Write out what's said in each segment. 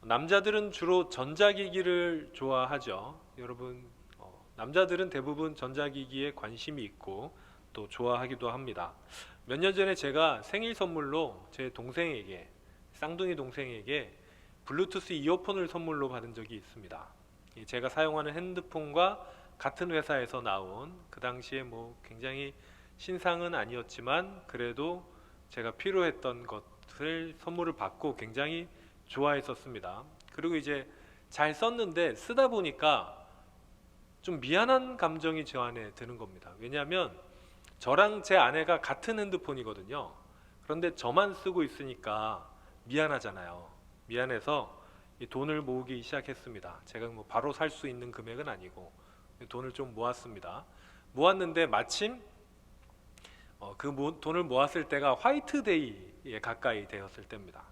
남자들은 주로 전자기기를 좋아하죠. 여러분, 남자들은 대부분 전자기기에 관심이 있고 또 좋아하기도 합니다. 몇 년 전에 제가 생일 선물로 제 동생에게, 쌍둥이 동생에게 블루투스 이어폰을 선물로 받은 적이 있습니다. 제가 사용하는 핸드폰과 같은 회사에서 나온, 그 당시에 뭐 굉장히 신상은 아니었지만 그래도 제가 필요했던 것을 선물을 받고 굉장히 좋아했었습니다. 그리고 이제 잘 썼는데 쓰다 보니까 좀 미안한 감정이 저 안에 드는 겁니다. 왜냐하면 저랑 제 아내가 같은 핸드폰이거든요. 그런데 저만 쓰고 있으니까 미안하잖아요. 미안해서 이 돈을 모으기 시작했습니다. 제가 뭐 바로 살 수 있는 금액은 아니고 돈을 좀 모았습니다. 모았는데 마침 돈을 모았을 때가 화이트데이에 가까이 되었을 때입니다.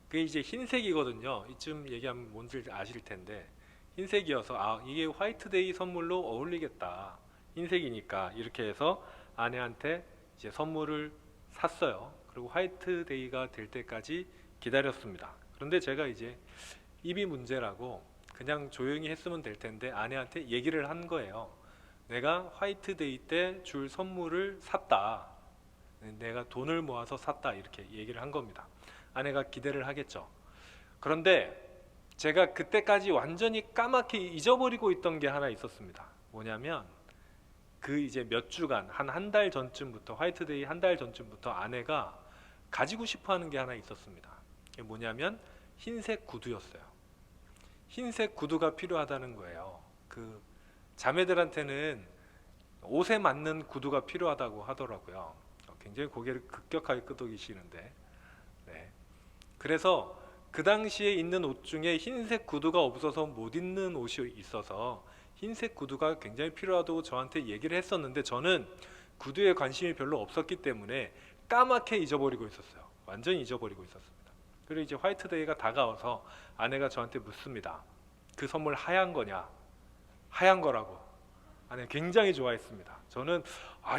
그게 이제 흰색이거든요. 이쯤 얘기하면 뭔지 아실 텐데, 흰색이어서 이게 화이트데이 선물로 어울리겠다, 흰색이니까, 이렇게 해서 아내한테 이제 선물을 샀어요. 그리고 화이트데이가 될 때까지 기다렸습니다. 그런데 제가 이제 입이 문제라고 그냥 조용히 했으면 될 텐데 아내한테 얘기를 한 거예요. 내가 화이트데이 때 줄 선물을 샀다, 내가 돈을 모아서 샀다, 이렇게 얘기를 한 겁니다. 아내가 기대를 하겠죠. 그런데 제가 그때까지 완전히 까맣게 잊어버리고 있던 게 하나 있었습니다. 뭐냐면 그 이제 몇 주간, 한 달 전쯤부터, 화이트데이 한 달 전쯤부터 아내가 가지고 싶어 하는 게 하나 있었습니다. 그게 뭐냐면 흰색 구두였어요. 흰색 구두가 필요하다는 거예요. 그 자매들한테는 옷에 맞는 구두가 필요하다고 하더라고요. 굉장히 고개를 급격하게 끄덕이시는데, 네. 그래서 그 당시에 있는 옷 중에 흰색 구두가 없어서 못 입는 옷이 있어서 흰색 구두가 굉장히 필요하다고 저한테 얘기를 했었는데, 저는 구두에 관심이 별로 없었기 때문에 까맣게 잊어버리고 있었어요. 완전히 잊어버리고 있었습니다. 그리고 이제 화이트데이가 다가와서 아내가 저한테 묻습니다. 그 선물 하얀 거냐? 하얀 거라고. 아내 굉장히 좋아했습니다. 저는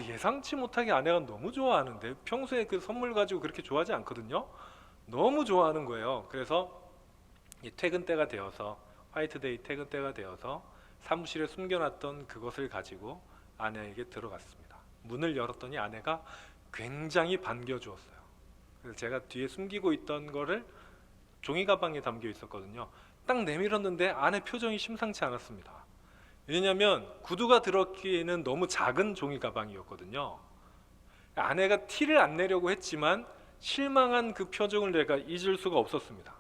예상치 못하게 아내가 너무 좋아하는데, 평소에 그 선물 가지고 그렇게 좋아하지 않거든요. 너무 좋아하는 거예요. 그래서 퇴근 때가 되어서, 화이트데이 퇴근 때가 되어서 사무실에 숨겨놨던 그것을 가지고 아내에게 들어갔습니다. 문을 열었더니 아내가 굉장히 반겨주었어요. 그래서 제가 뒤에 숨기고 있던 거를 종이 가방에 담겨 있었거든요. 딱 내밀었는데 아내 표정이 심상치 않았습니다. 왜냐하면 구두가 들었기에는 너무 작은 종이 가방이었거든요. 아내가 티를 안 내려고 했지만 실망한 그 표정을 내가 잊을 수가 없었습니다.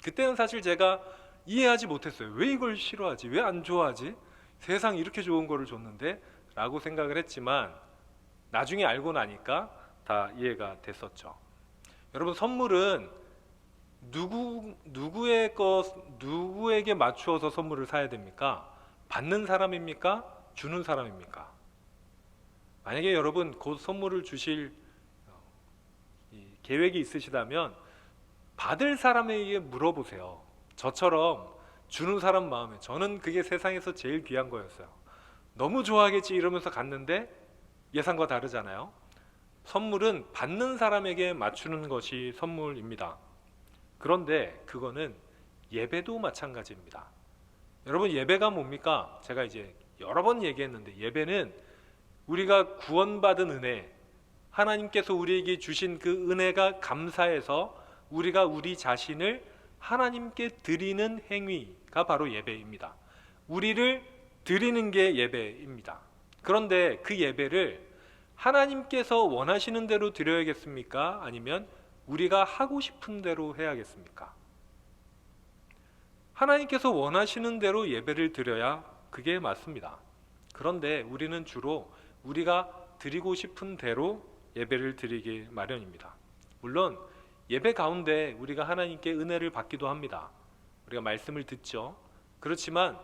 그때는 사실 제가 이해하지 못했어요. 왜 이걸 싫어하지? 왜 안 좋아하지? 세상 이렇게 좋은 거를 줬는데? 라고 생각을 했지만 나중에 알고 나니까 다 이해가 됐었죠. 여러분, 선물은 누구에게 맞추어서 선물을 사야 됩니까? 받는 사람입니까? 주는 사람입니까? 만약에 여러분 곧 선물을 주실 계획이 있으시다면 받을 사람에게 물어보세요. 저처럼 주는 사람 마음에, 저는 그게 세상에서 제일 귀한 거였어요. 너무 좋아하겠지 이러면서 갔는데 예상과 다르잖아요. 선물은 받는 사람에게 맞추는 것이 선물입니다. 그런데 그거는 예배도 마찬가지입니다. 여러분, 예배가 뭡니까? 제가 이제 여러 번 얘기했는데, 예배는 우리가 구원받은 은혜, 하나님께서 우리에게 주신 그 은혜가 감사해서 우리가 우리 자신을 하나님께 드리는 행위가 바로 예배입니다. 우리를 드리는 게 예배입니다. 그런데 그 예배를 하나님께서 원하시는 대로 드려야겠습니까? 아니면 우리가 하고 싶은 대로 해야겠습니까? 하나님께서 원하시는 대로 예배를 드려야 그게 맞습니다. 그런데 우리는 주로 우리가 드리고 싶은 대로 예배를 드리기 마련입니다. 물론 예배 가운데 우리가 하나님께 은혜를 받기도 합니다. 우리가 말씀을 듣죠. 그렇지만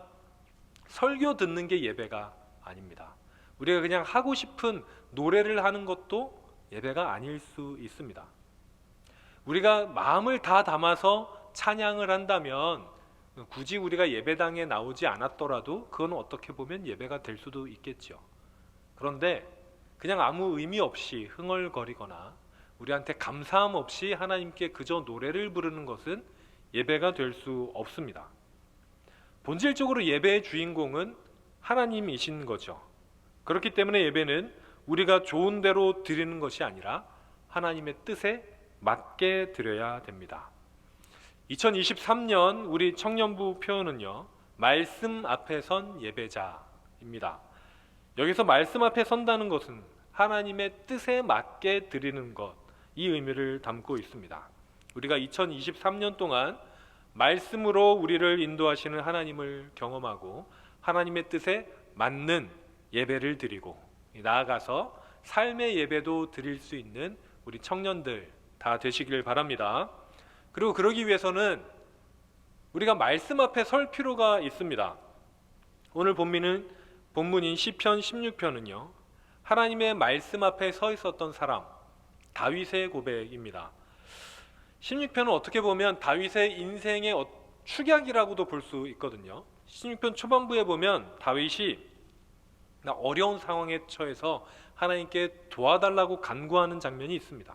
설교 듣는 게 예배가 아닙니다. 우리가 그냥 하고 싶은 노래를 하는 것도 예배가 아닐 수 있습니다. 우리가 마음을 다 담아서 찬양을 한다면 굳이 우리가 예배당에 나오지 않았더라도 그건 어떻게 보면 예배가 될 수도 있겠죠. 그런데 그냥 아무 의미 없이 흥얼거리거나 우리한테 감사함 없이 하나님께 그저 노래를 부르는 것은 예배가 될 수 없습니다. 본질적으로 예배의 주인공은 하나님이신 거죠. 그렇기 때문에 예배는 우리가 좋은 대로 드리는 것이 아니라 하나님의 뜻에 맞게 드려야 됩니다. 2023년 우리 청년부 표현은요, 말씀 앞에 선 예배자입니다. 여기서 말씀 앞에 선다는 것은 하나님의 뜻에 맞게 드리는 것, 이 의미를 담고 있습니다. 우리가 2023년 동안 말씀으로 우리를 인도하시는 하나님을 경험하고 하나님의 뜻에 맞는 예배를 드리고 나아가서 삶의 예배도 드릴 수 있는 우리 청년들 다 되시길 바랍니다. 그리고 그러기 위해서는 우리가 말씀 앞에 설 필요가 있습니다. 오늘 본문인 시편 16편은요, 하나님의 말씀 앞에 서 있었던 사람 다윗의 고백입니다. 16편은 어떻게 보면 다윗의 인생의 축약이라고도 볼 수 있거든요. 16편 초반부에 보면 다윗이 어려운 상황에 처해서 하나님께 도와달라고 간구하는 장면이 있습니다.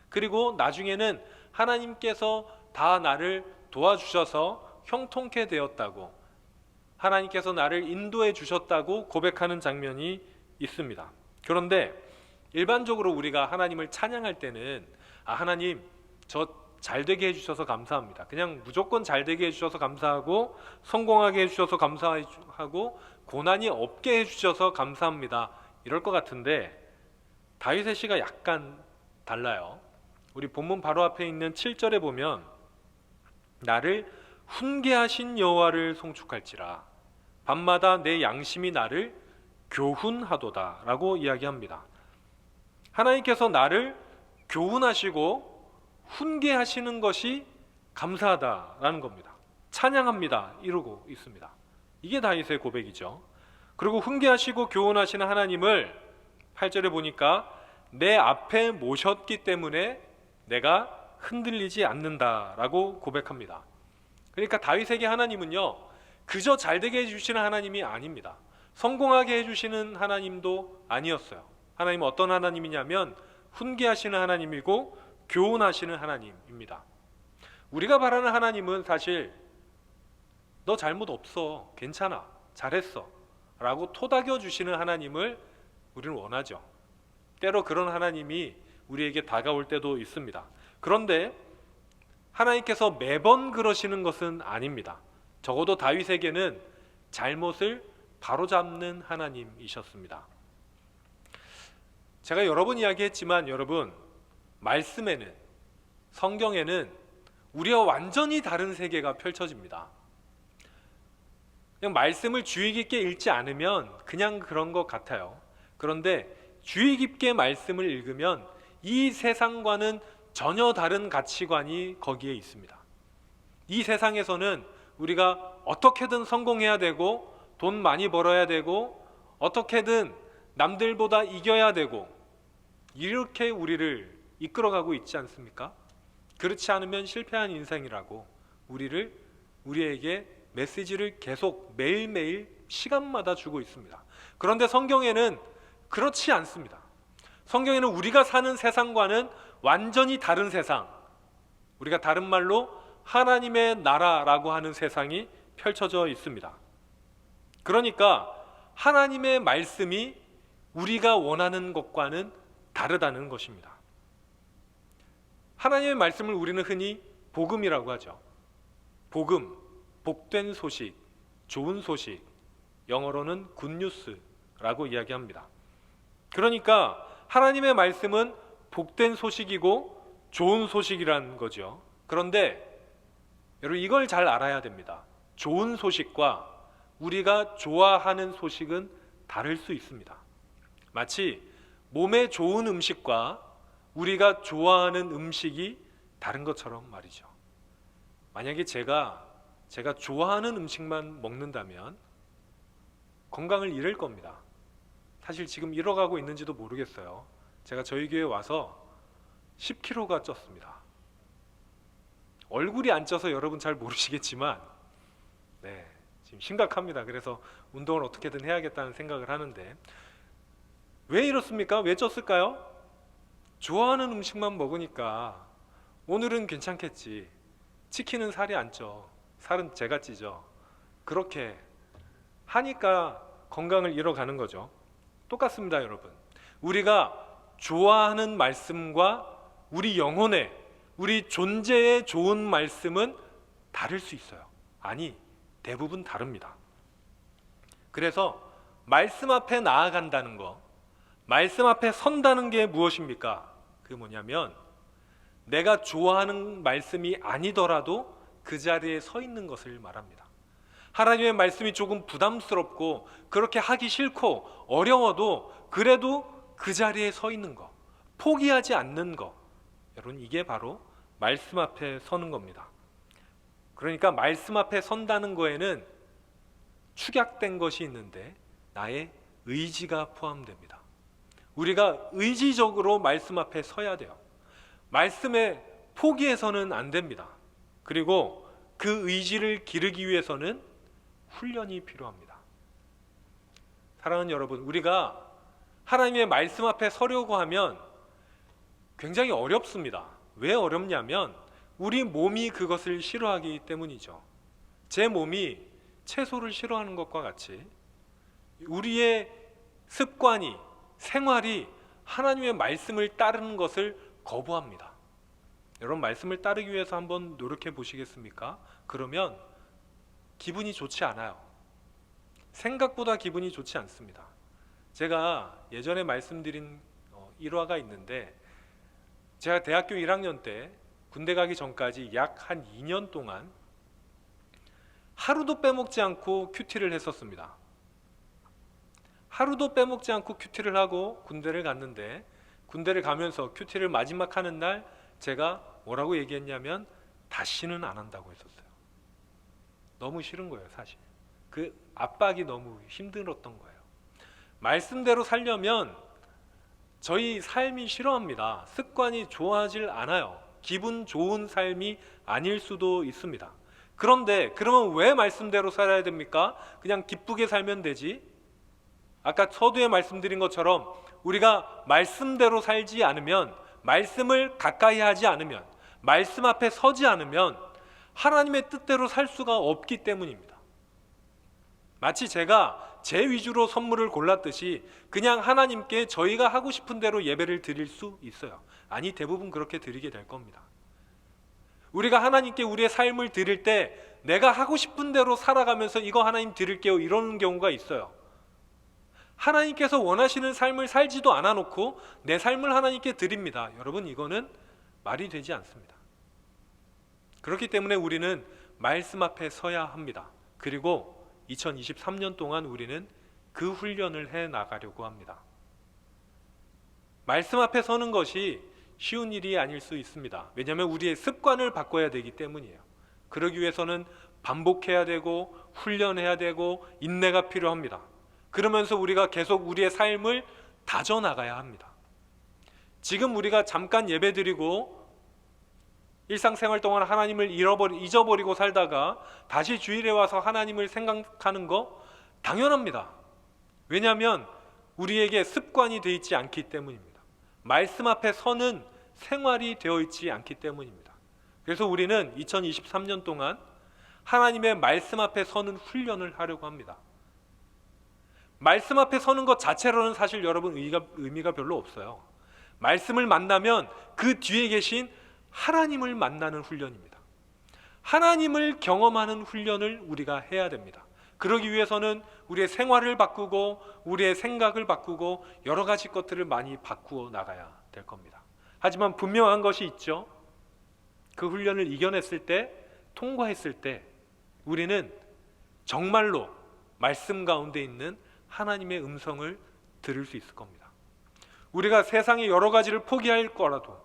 그리고 나중에는 하나님께서 다 나를 도와주셔서 형통케 되었다고, 하나님께서 나를 인도해 주셨다고 고백하는 장면이 있습니다. 그런데 일반적으로 우리가 하나님을 찬양할 때는 하나님 저 잘되게 해주셔서 감사합니다, 그냥 무조건 잘되게 해주셔서 감사하고 성공하게 해주셔서 감사하고 고난이 없게 해주셔서 감사합니다, 이럴 것 같은데 다윗의 시가 약간 달라요. 우리 본문 바로 앞에 있는 7절에 보면 나를 훈계하신 여호와를 송축할지라 밤마다 내 양심이 나를 교훈하도다 라고 이야기합니다. 하나님께서 나를 교훈하시고 훈계하시는 것이 감사하다라는 겁니다. 찬양합니다 이러고 있습니다. 이게 다윗의 고백이죠. 그리고 훈계하시고 교훈하시는 하나님을 8절에 보니까 내 앞에 모셨기 때문에 내가 흔들리지 않는다라고 고백합니다. 그러니까 다윗에게 하나님은요, 그저 잘되게 해주시는 하나님이 아닙니다. 성공하게 해주시는 하나님도 아니었어요. 하나님은 어떤 하나님이냐면 훈계하시는 하나님이고 교훈하시는 하나님입니다. 우리가 바라는 하나님은 사실 너 잘못 없어, 괜찮아, 잘했어 라고 토닥여 주시는 하나님을 우리는 원하죠. 때로 그런 하나님이 우리에게 다가올 때도 있습니다. 그런데 하나님께서 매번 그러시는 것은 아닙니다. 적어도 다윗에게는 잘못을 바로잡는 하나님이셨습니다. 제가 여러 번 이야기했지만 여러분, 말씀에는, 성경에는 우리와 완전히 다른 세계가 펼쳐집니다. 그냥 말씀을 주의 깊게 읽지 않으면 그냥 그런 것 같아요. 그런데 주의 깊게 말씀을 읽으면 이 세상과는 전혀 다른 가치관이 거기에 있습니다. 이 세상에서는 우리가 어떻게든 성공해야 되고 돈 많이 벌어야 되고 어떻게든 남들보다 이겨야 되고 이렇게 우리를 이끌어가고 있지 않습니까? 그렇지 않으면 실패한 인생이라고 우리에게 메시지를 계속 매일매일 시간마다 주고 있습니다. 그런데 성경에는 그렇지 않습니다. 성경에는 우리가 사는 세상과는 완전히 다른 세상, 우리가 다른 말로 하나님의 나라라고 하는 세상이 펼쳐져 있습니다. 그러니까 하나님의 말씀이 우리가 원하는 것과는 다르다는 것입니다. 하나님의 말씀을 우리는 흔히 복음이라고 하죠. 복음, 복된 소식, 좋은 소식, 영어로는 굿뉴스라고 이야기합니다. 그러니까 하나님의 말씀은 복된 소식이고 좋은 소식이라는 거죠. 그런데 여러분, 이걸 잘 알아야 됩니다. 좋은 소식과 우리가 좋아하는 소식은 다를 수 있습니다. 마치 몸에 좋은 음식과 우리가 좋아하는 음식이 다른 것처럼 말이죠. 만약에 제가 좋아하는 음식만 먹는다면 건강을 잃을 겁니다. 사실 지금 잃어가고 있는지도 모르겠어요. 제가 저희 교회에 와서 10kg가 쪘습니다. 얼굴이 안 쪄서 여러분 잘 모르시겠지만 지금 심각합니다. 그래서 운동을 어떻게든 해야겠다는 생각을 하는데, 왜 이렇습니까? 왜 쪘을까요? 좋아하는 음식만 먹으니까 오늘은 괜찮겠지, 치킨은 살이 안 쪄. 살은 제가 찌죠. 그렇게 하니까 건강을 잃어가는 거죠. 똑같습니다, 여러분. 우리가 좋아하는 말씀과 우리 영혼의, 우리 존재에 좋은 말씀은 다를 수 있어요. 아니, 대부분 다릅니다. 그래서 말씀 앞에 나아간다는 거, 말씀 앞에 선다는 게 무엇입니까? 그게 뭐냐면 내가 좋아하는 말씀이 아니더라도 그 자리에 서 있는 것을 말합니다. 하나님의 말씀이 조금 부담스럽고 그렇게 하기 싫고 어려워도 그래도 그 자리에 서 있는 거, 포기하지 않는 거, 여러분 이게 바로 말씀 앞에 서는 겁니다. 그러니까 말씀 앞에 선다는 거에는 축약된 것이 있는데 나의 의지가 포함됩니다. 우리가 의지적으로 말씀 앞에 서야 돼요. 말씀에 포기해서는 안 됩니다. 그리고 그 의지를 기르기 위해서는 훈련이 필요합니다. 사랑하는 여러분, 우리가 하나님의 말씀 앞에 서려고 하면 굉장히 어렵습니다. 왜 어렵냐면 우리 몸이 그것을 싫어하기 때문이죠. 제 몸이 채소를 싫어하는 것과 같이 우리의 습관이, 생활이 하나님의 말씀을 따르는 것을 거부합니다. 여러분, 말씀을 따르기 위해서 한번 노력해 보시겠습니까? 그러면 기분이 좋지 않아요. 생각보다 기분이 좋지 않습니다. 제가 예전에 말씀드린 일화가 있는데, 제가 대학교 1학년 때 군대 가기 전까지 약 한 2년 동안 하루도 빼먹지 않고 큐티를 했었습니다. 하루도 빼먹지 않고 큐티를 하고 군대를 갔는데, 군대를 가면서 큐티를 마지막 하는 날 제가 뭐라고 얘기했냐면 다시는 안 한다고 했었어요. 너무 싫은 거예요, 사실. 그 압박이 너무 힘들었던 거예요. 말씀대로 살려면 저희 삶이 싫어합니다. 습관이 좋아하질 않아요. 기분 좋은 삶이 아닐 수도 있습니다. 그런데 그러면 왜 말씀대로 살아야 됩니까? 그냥 기쁘게 살면 되지. 아까 서두에 말씀드린 것처럼 우리가 말씀대로 살지 않으면, 말씀을 가까이 하지 않으면, 말씀 앞에 서지 않으면 하나님의 뜻대로 살 수가 없기 때문입니다. 마치 제가 제 위주로 선물을 골랐듯이 그냥 하나님께 저희가 하고 싶은 대로 예배를 드릴 수 있어요. 아니, 대부분 그렇게 드리게 될 겁니다. 우리가 하나님께 우리의 삶을 드릴 때 내가 하고 싶은 대로 살아가면서 이거 하나님 드릴게요, 이러는 경우가 있어요. 하나님께서 원하시는 삶을 살지도 않아 놓고 내 삶을 하나님께 드립니다. 여러분, 이거는 말이 되지 않습니다. 그렇기 때문에 우리는 말씀 앞에 서야 합니다. 그리고 2023년 동안 우리는 그 훈련을 해 나가려고 합니다. 말씀 앞에 서는 것이 쉬운 일이 아닐 수 있습니다. 왜냐하면 우리의 습관을 바꿔야 되기 때문이에요. 그러기 위해서는 반복해야 되고 훈련해야 되고 인내가 필요합니다. 그러면서 우리가 계속 우리의 삶을 다져나가야 합니다. 지금 우리가 잠깐 예배드리고 일상생활 동안 하나님을 잊어버리고 살다가 다시 주일에 와서 하나님을 생각하는 거 당연합니다. 왜냐하면 우리에게 습관이 되어 있지 않기 때문입니다. 말씀 앞에 서는 생활이 되어 있지 않기 때문입니다. 그래서 우리는 2023년 동안 하나님의 말씀 앞에 서는 훈련을 하려고 합니다. 말씀 앞에 서는 것 자체로는 사실 여러분 의미가 별로 없어요. 말씀을 만나면 그 뒤에 계신 하나님을 만나는 훈련입니다. 하나님을 경험하는 훈련을 우리가 해야 됩니다. 그러기 위해서는 우리의 생활을 바꾸고 우리의 생각을 바꾸고 여러 가지 것들을 많이 바꾸어 나가야 될 겁니다. 하지만 분명한 것이 있죠. 그 훈련을 이겨냈을 때, 통과했을 때 우리는 정말로 말씀 가운데 있는 하나님의 음성을 들을 수 있을 겁니다. 우리가 세상의 여러 가지를 포기할 거라도,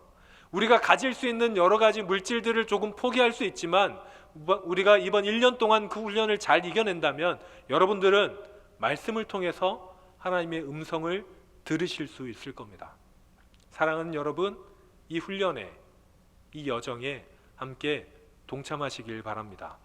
우리가 가질 수 있는 여러 가지 물질들을 조금 포기할 수 있지만 우리가 이번 1년 동안 그 훈련을 잘 이겨낸다면 여러분들은 말씀을 통해서 하나님의 음성을 들으실 수 있을 겁니다. 사랑하는 여러분, 이 훈련에, 이 여정에 함께 동참하시길 바랍니다.